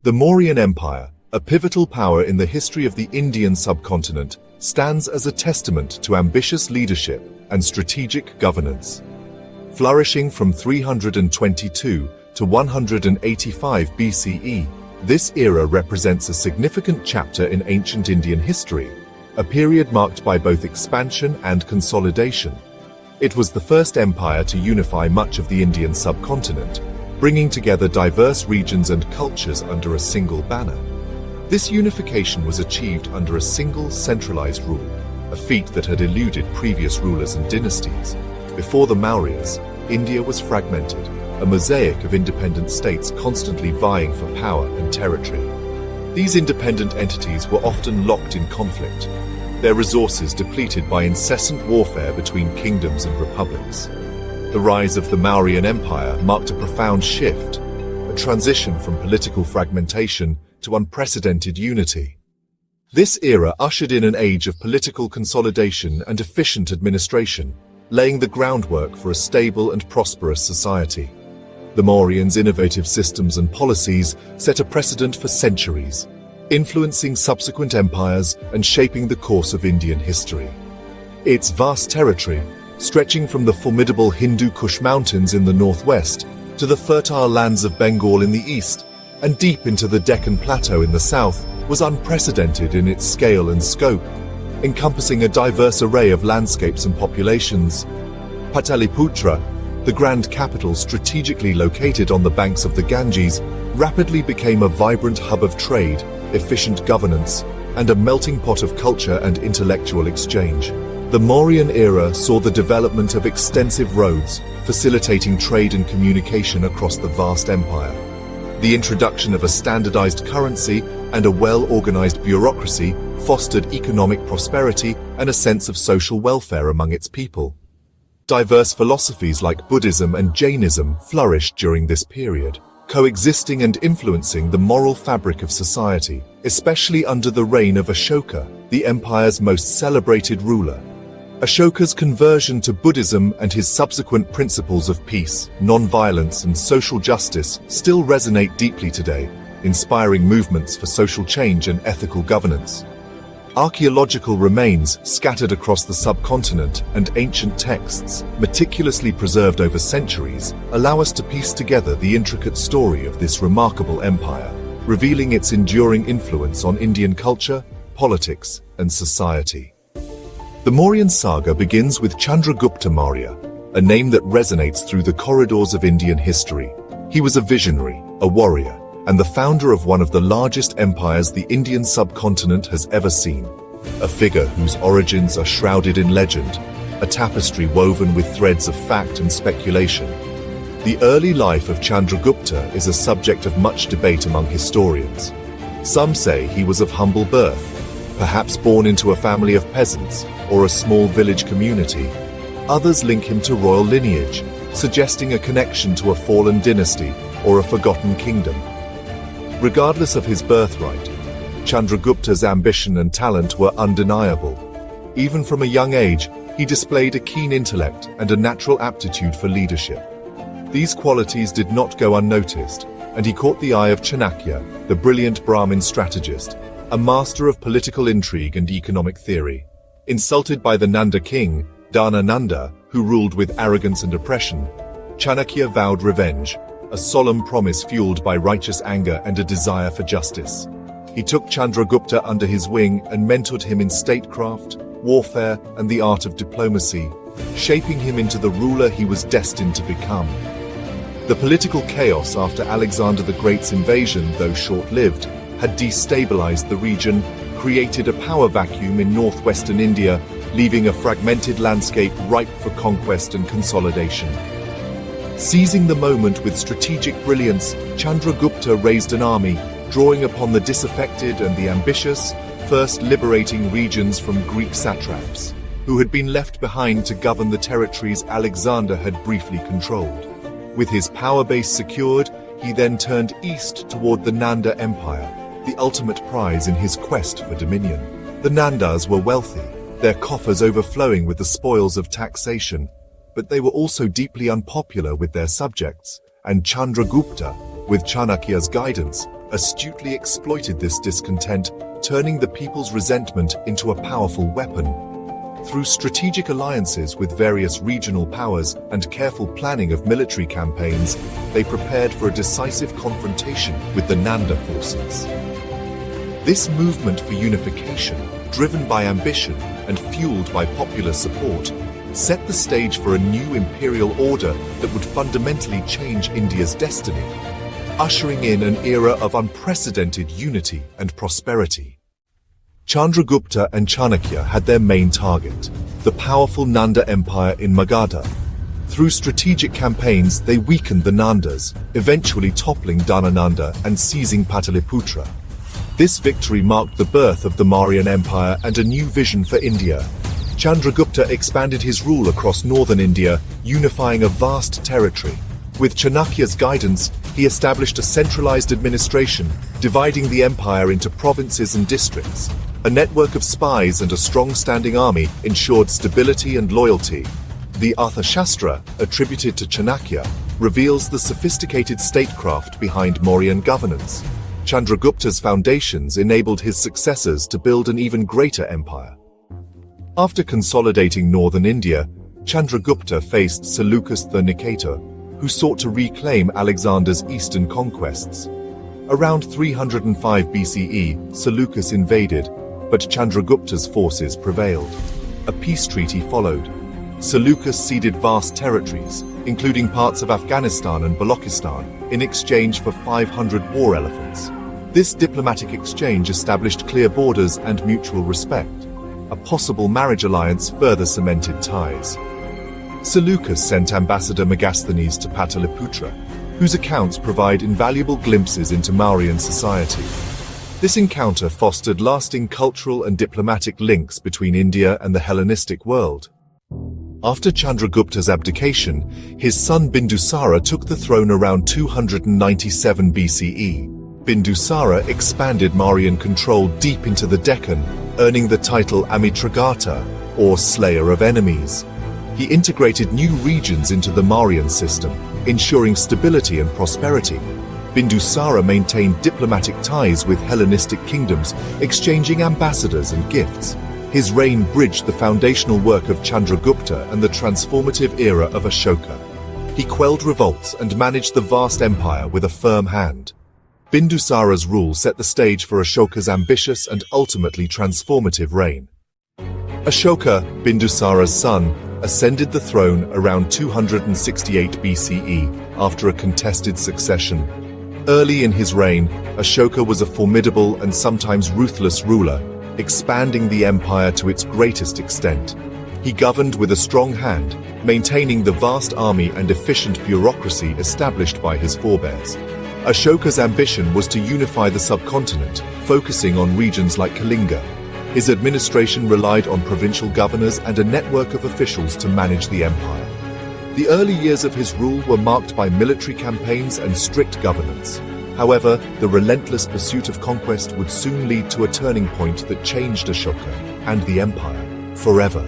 The Mauryan Empire, a pivotal power in the history of the Indian subcontinent, stands as a testament to ambitious leadership and strategic governance. Flourishing from 322 to 185 BCE, this era represents a significant chapter in ancient Indian history, a period marked by both expansion and consolidation. It was the first empire to unify much of the Indian subcontinent, bringing together diverse regions and cultures under a single banner. This unification was achieved under a single centralized rule, a feat that had eluded previous rulers and dynasties. Before the Mauryas, India was fragmented, a mosaic of independent states constantly vying for power and territory. These independent entities were often locked in conflict, their resources depleted by incessant warfare between kingdoms and republics. The rise of the Mauryan Empire marked a profound shift, a transition from political fragmentation to unprecedented unity. This era ushered in an age of political consolidation and efficient administration, laying the groundwork for a stable and prosperous society. The Mauryans' innovative systems and policies set a precedent for centuries, influencing subsequent empires and shaping the course of Indian history. Its vast territory, stretching from the formidable Hindu Kush Mountains in the northwest to the fertile lands of Bengal in the east, and deep into the Deccan Plateau in the south, was unprecedented in its scale and scope, encompassing a diverse array of landscapes and populations. Pataliputra, the grand capital strategically located on the banks of the Ganges, rapidly became a vibrant hub of trade, efficient governance, and a melting pot of culture and intellectual exchange. The Mauryan era saw the development of extensive roads, facilitating trade and communication across the vast empire. The introduction of a standardized currency and a well-organized bureaucracy fostered economic prosperity and a sense of social welfare among its people. Diverse philosophies like Buddhism and Jainism flourished during this period, coexisting and influencing the moral fabric of society, especially under the reign of Ashoka, the empire's most celebrated ruler. Ashoka's conversion to Buddhism and his subsequent principles of peace, non-violence, and social justice still resonate deeply today, inspiring movements for social change and ethical governance. Archaeological remains scattered across the subcontinent and ancient texts, meticulously preserved over centuries, allow us to piece together the intricate story of this remarkable empire, revealing its enduring influence on Indian culture, politics, and society. The Mauryan saga begins with Chandragupta Maurya, a name that resonates through the corridors of Indian history. He was a visionary, a warrior, and the founder of one of the largest empires the Indian subcontinent has ever seen. A figure whose origins are shrouded in legend, a tapestry woven with threads of fact and speculation. The early life of Chandragupta is a subject of much debate among historians. Some say he was of humble birth, perhaps born into a family of peasants or a small village community. Others link him to royal lineage, suggesting a connection to a fallen dynasty or a forgotten kingdom. Regardless of his birthright, Chandragupta's ambition and talent were undeniable. Even from a young age, he displayed a keen intellect and a natural aptitude for leadership. These qualities did not go unnoticed, and he caught the eye of Chanakya, the brilliant Brahmin strategist, a master of political intrigue and economic theory. Insulted by the Nanda king, Dhanananda, who ruled with arrogance and oppression, Chanakya vowed revenge, a solemn promise fueled by righteous anger and a desire for justice. He took Chandragupta under his wing and mentored him in statecraft, warfare, and the art of diplomacy, shaping him into the ruler he was destined to become. The political chaos after Alexander the Great's invasion, though short-lived, had destabilized the region, created a power vacuum in northwestern India, leaving a fragmented landscape ripe for conquest and consolidation. Seizing the moment with strategic brilliance, Chandragupta raised an army, drawing upon the disaffected and the ambitious, first liberating regions from Greek satraps, who had been left behind to govern the territories Alexander had briefly controlled. With his power base secured, he then turned east toward the Nanda Empire, the ultimate prize in his quest for dominion. The Nandas were wealthy, their coffers overflowing with the spoils of taxation, but they were also deeply unpopular with their subjects, and Chandragupta, with Chanakya's guidance, astutely exploited this discontent, turning the people's resentment into a powerful weapon. Through strategic alliances with various regional powers and careful planning of military campaigns, they prepared for a decisive confrontation with the Nanda forces. This movement for unification, driven by ambition and fueled by popular support, set the stage for a new imperial order that would fundamentally change India's destiny, ushering in an era of unprecedented unity and prosperity. Chandragupta and Chanakya had their main target, the powerful Nanda Empire in Magadha. Through strategic campaigns, they weakened the Nandas, eventually toppling Dhanananda and seizing Pataliputra. This victory marked the birth of the Mauryan Empire and a new vision for India. Chandragupta expanded his rule across northern India, unifying a vast territory. With Chanakya's guidance, he established a centralized administration, dividing the empire into provinces and districts. A network of spies and a strong standing army ensured stability and loyalty. The Arthashastra, attributed to Chanakya, reveals the sophisticated statecraft behind Mauryan governance. Chandragupta's foundations enabled his successors to build an even greater empire. After consolidating northern India, Chandragupta faced Seleucus I Nicator, who sought to reclaim Alexander's eastern conquests. Around 305 BCE, Seleucus invaded, but Chandragupta's forces prevailed. A peace treaty followed. Seleucus ceded vast territories, including parts of Afghanistan and Balochistan, in exchange for 500 war elephants. This diplomatic exchange established clear borders and mutual respect. A possible marriage alliance further cemented ties. Seleucus sent ambassador Megasthenes to Pataliputra, whose accounts provide invaluable glimpses into Mauryan society. This encounter fostered lasting cultural and diplomatic links between India and the Hellenistic world. After Chandragupta's abdication, his son Bindusara took the throne around 297 BCE. Bindusara expanded Mauryan control deep into the Deccan, earning the title Amitragata, or Slayer of Enemies. He integrated new regions into the Mauryan system, ensuring stability and prosperity. Bindusara maintained diplomatic ties with Hellenistic kingdoms, exchanging ambassadors and gifts. His reign bridged the foundational work of Chandragupta and the transformative era of Ashoka. He quelled revolts and managed the vast empire with a firm hand. Bindusara's rule set the stage for Ashoka's ambitious and ultimately transformative reign. Ashoka, Bindusara's son, ascended the throne around 268 BCE after a contested succession. Early in his reign, Ashoka was a formidable and sometimes ruthless ruler, expanding the empire to its greatest extent. He governed with a strong hand, maintaining the vast army and efficient bureaucracy established by his forebears. Ashoka's ambition was to unify the subcontinent, focusing on regions like Kalinga. His administration relied on provincial governors and a network of officials to manage the empire. The early years of his rule were marked by military campaigns and strict governance. However, the relentless pursuit of conquest would soon lead to a turning point that changed Ashoka and the empire forever.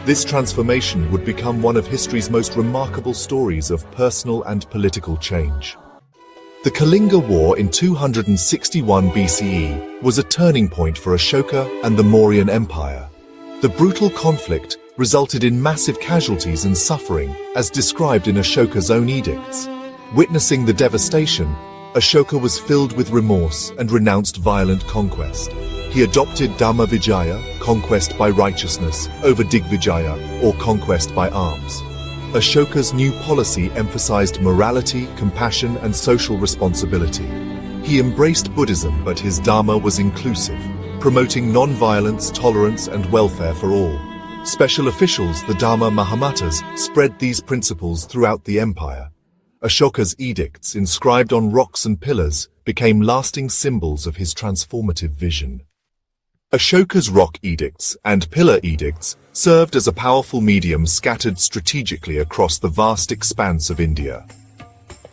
This transformation would become one of history's most remarkable stories of personal and political change. The Kalinga War in 261 BCE was a turning point for Ashoka and the Mauryan Empire. The brutal conflict resulted in massive casualties and suffering, as described in Ashoka's own edicts. Witnessing the devastation, Ashoka was filled with remorse and renounced violent conquest. He adopted Dhamma Vijaya, conquest by righteousness, over Digvijaya, or conquest by arms. Ashoka's new policy emphasized morality, compassion, and social responsibility. He embraced Buddhism, but his Dhamma was inclusive, promoting non-violence, tolerance, and welfare for all. Special officials, the Dhamma Mahamatas, spread these principles throughout the empire. Ashoka's edicts, inscribed on rocks and pillars, became lasting symbols of his transformative vision. Ashoka's rock edicts and pillar edicts served as a powerful medium scattered strategically across the vast expanse of India.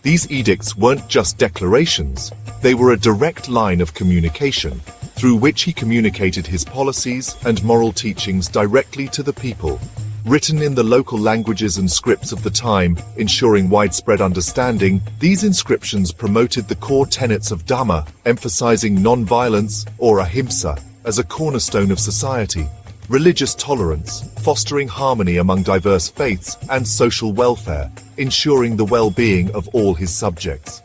These edicts weren't just declarations, they were a direct line of communication, through which he communicated his policies and moral teachings directly to the people. Written in the local languages and scripts of the time, ensuring widespread understanding, these inscriptions promoted the core tenets of Dhamma, emphasizing non-violence, or ahimsa, as a cornerstone of society, religious tolerance, fostering harmony among diverse faiths, and social welfare, ensuring the well-being of all his subjects.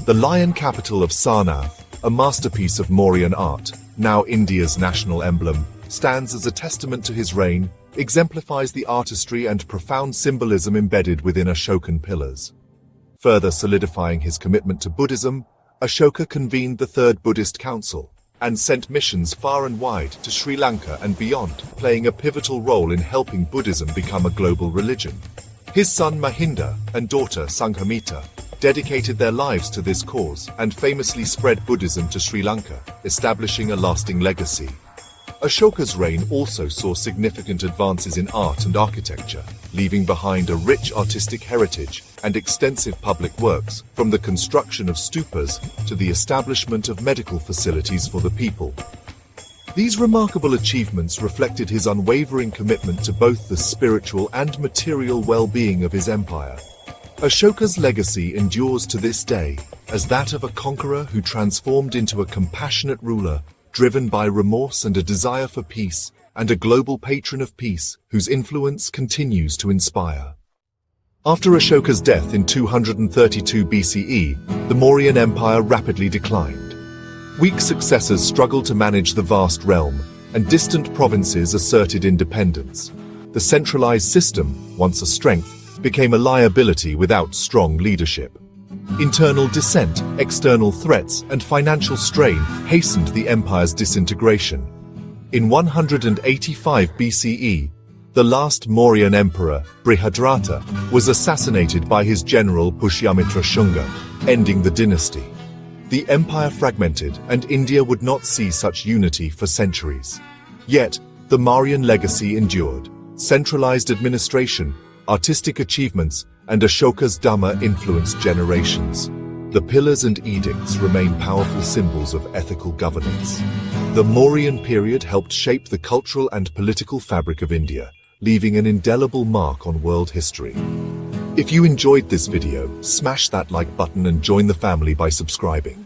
The lion capital of Sarnath, a masterpiece of Mauryan art, now India's national emblem, stands as a testament to his reign, exemplifies the artistry and profound symbolism embedded within Ashokan pillars. Further solidifying his commitment to Buddhism, Ashoka convened the Third Buddhist Council and sent missions far and wide to Sri Lanka and beyond, playing a pivotal role in helping Buddhism become a global religion. His son Mahinda and daughter Sanghamita dedicated their lives to this cause and famously spread Buddhism to Sri Lanka, establishing a lasting legacy. Ashoka's reign also saw significant advances in art and architecture, leaving behind a rich artistic heritage and extensive public works, from the construction of stupas to the establishment of medical facilities for the people. These remarkable achievements reflected his unwavering commitment to both the spiritual and material well-being of his empire. Ashoka's legacy endures to this day as that of a conqueror who transformed into a compassionate ruler, driven by remorse and a desire for peace, and a global patron of peace whose influence continues to inspire. After Ashoka's death in 232 BCE, the Mauryan Empire rapidly declined. Weak successors struggled to manage the vast realm, and distant provinces asserted independence. The centralized system, once a strength, became a liability without strong leadership. Internal dissent, external threats, and financial strain hastened the empire's disintegration. In 185 BCE, the last Mauryan emperor, Brihadrata, was assassinated by his general Pushyamitra Shunga, ending the dynasty. The empire fragmented, and India would not see such unity for centuries. Yet, the Mauryan legacy endured. Centralized administration, artistic achievements, and Ashoka's Dhamma influenced generations. The pillars and edicts remain powerful symbols of ethical governance. The Mauryan period helped shape the cultural and political fabric of India, leaving an indelible mark on world history. If you enjoyed this video, smash that like button and join the family by subscribing.